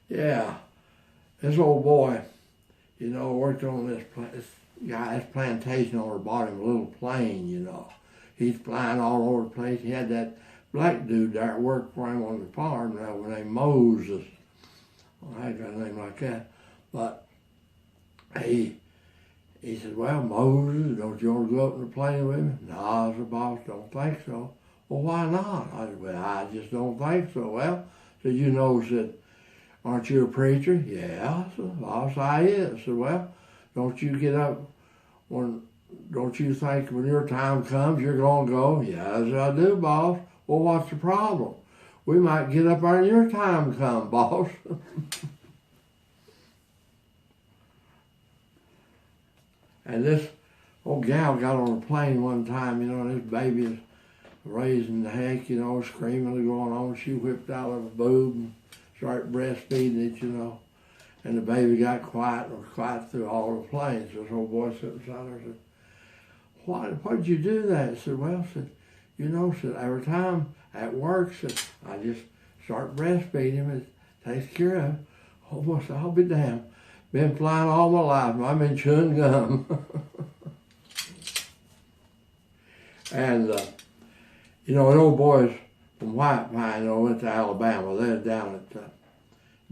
Yeah, this old boy, you know, worked on this guy's plantation owner bought him a little plane, you know. He's flying all over the place. He had that black dude there that worked for him on the farm named Moses. Well, I got a name like that. But he said, well, Moses, don't you want to go up in the plane with me? No, I said, boss, don't think so. Well, why not? I said, well, I just don't think so. Well, said, you know, said, aren't you a preacher? Yeah, I said, boss, I is. I said, well, don't you get up don't you think when your time comes you're going to go? Yes, I do, boss. Well, what's the problem? We might get up there and your time come, boss. And this old gal got on a plane one time, you know, and this baby is raising the heck, you know, screaming and going on. She whipped out of a boob and started breastfeeding it, you know. And the baby got quiet and was quiet through all the planes. This old boy sitting beside her and said, why'd you do that? I said, well, said, you know, said, every time at work, said, I just start breastfeeding him and takes care of him. Oh, boy, said, I'll be damned. Been flying all my life. I've been chewing gum. And, you know, an old boys from White Pine, you know, went to Alabama. They're down at the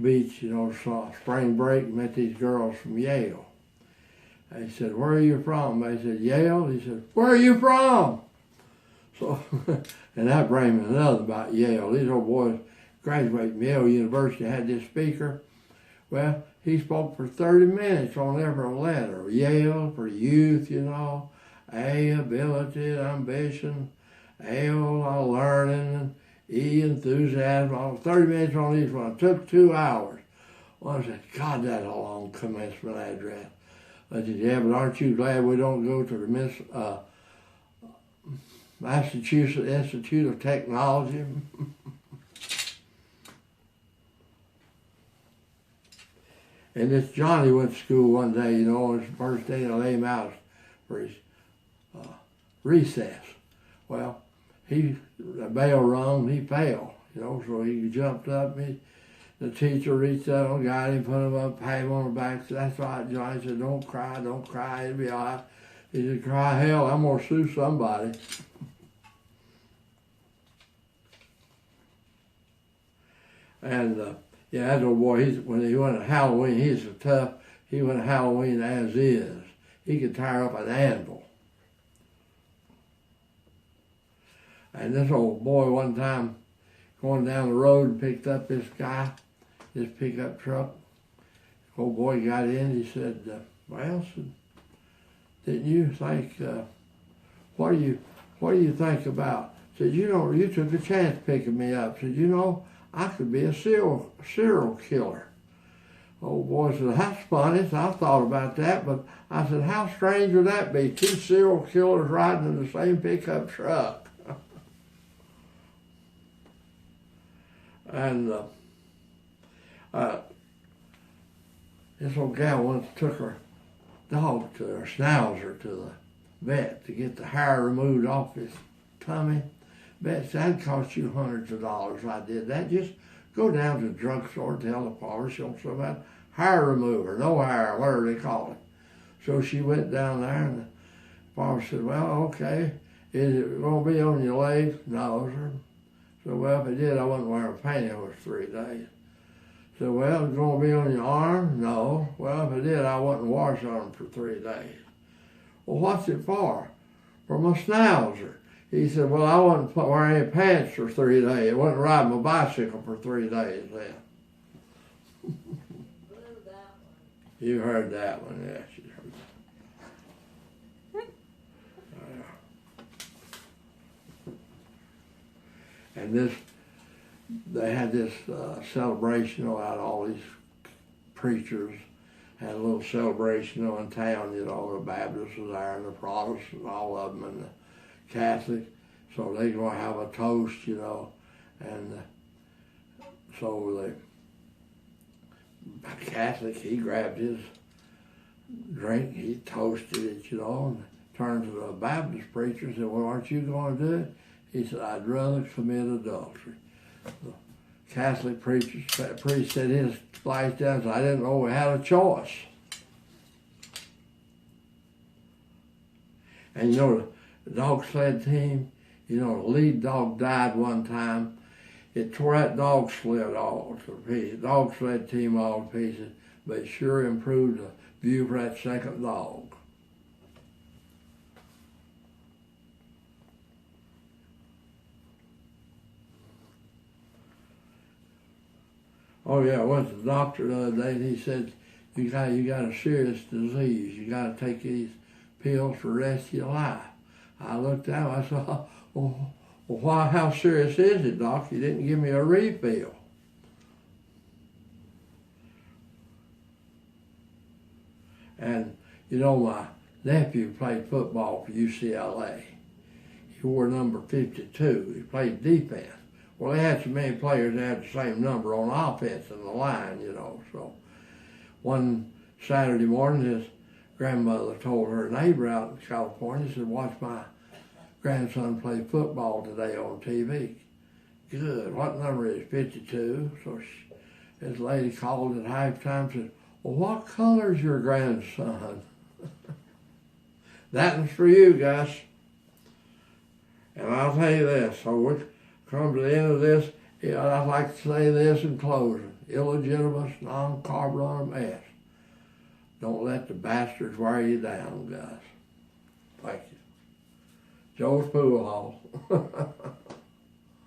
beach, you know, saw spring break, met these girls from Yale. They said, where are you from? They said, Yale. He said, where are you from? So, and that brings me another about Yale. These old boys graduated from Yale University, had this speaker. Well, he spoke for 30 minutes on every letter. Yale for youth, you know. A, ability, ambition. L, learning. E, enthusiasm. 30 minutes on each one. It took 2 hours. Well, I said, God, that's a long commencement address. I said, yeah, but aren't you glad we don't go to the Massachusetts Institute of Technology? And this Johnny went to school one day, you know, on his first day, and I laid him out for his recess. Well, the bell rung, he fell, you know, so he jumped up, the teacher reached out and got him, put him up, pat him on the back, said, that's right, Johnny. He said, don't cry, it'll be all right. He said, cry hell, I'm going to sue somebody. And, yeah, that old boy, when he went to Halloween, he's so tough, he went to Halloween as is. He could tear up an anvil. And this old boy one time going down the road and picked up this guy, this pickup truck. Old boy got in, he said, well, didn't you think, what do you think about? Said, you know, you took a chance picking me up. Said, you know, I could be a serial killer. Old boy said, that's funny. So I thought about that, but I said, how strange would that be? 2 serial killers riding in the same pickup truck. And this old gal once took her dog to her schnauzer to the vet to get the hair removed off his tummy. Bet that'd cost you hundreds of dollars. I did that. Just go down to the drugstore and tell the farmer she'll something about hair remover, no hair, whatever they call it. So she went down there and the farmer said, well, okay, is it going to be on your legs? No, sir. So, well, if it did, I wouldn't wear a pantyhose 3 days. So, well, it's going to be on your arm? No. Well, if it did, I wouldn't wash on them for 3 days. Well, what's it for? For my schnauzer. He said, well, I wouldn't wear any pants for 3 days. I wouldn't ride my bicycle for 3 days then. You heard that one, yes. You heard that. And they had this celebration out all these preachers had a little celebration in town, you know, the Baptists was there and the Protestants, all of them, and the Catholic. So they going to have a toast, you know, and so the Catholic, he grabbed his drink, he toasted it, you know, and turned to the Baptist preacher and said, well, aren't you going to do it? He said, I'd rather commit adultery. Catholic priest said his lights down, so I didn't know we had a choice. And you know, the dog sled team, you know, the lead dog died one time. It tore that dog sled all to pieces, dog sled team all to pieces, but it sure improved the view for that second dog. Oh yeah, I went to the doctor the other day and he said, you got a serious disease. You got to take these pills for the rest of your life. I looked at him, I said, well, why, how serious is it, Doc? You didn't give me a refill. And, you know, my nephew played football for UCLA. He wore number 52. He played defense. Well, they had so many players that had the same number on offense in the line, you know. So one Saturday morning, his grandmother told her neighbor out in California, said, watch my grandson play football today on TV. Good. What number is 52? So this lady called at halftime and said, well, what color's your grandson? That one's for you, Gus. And I'll tell you this, so we come to the end of this, I'd like to say this in closing. Illegitimate, non-carb mess. Don't let the bastards wear you down, guys. Thank you. Joe's Pool Hall.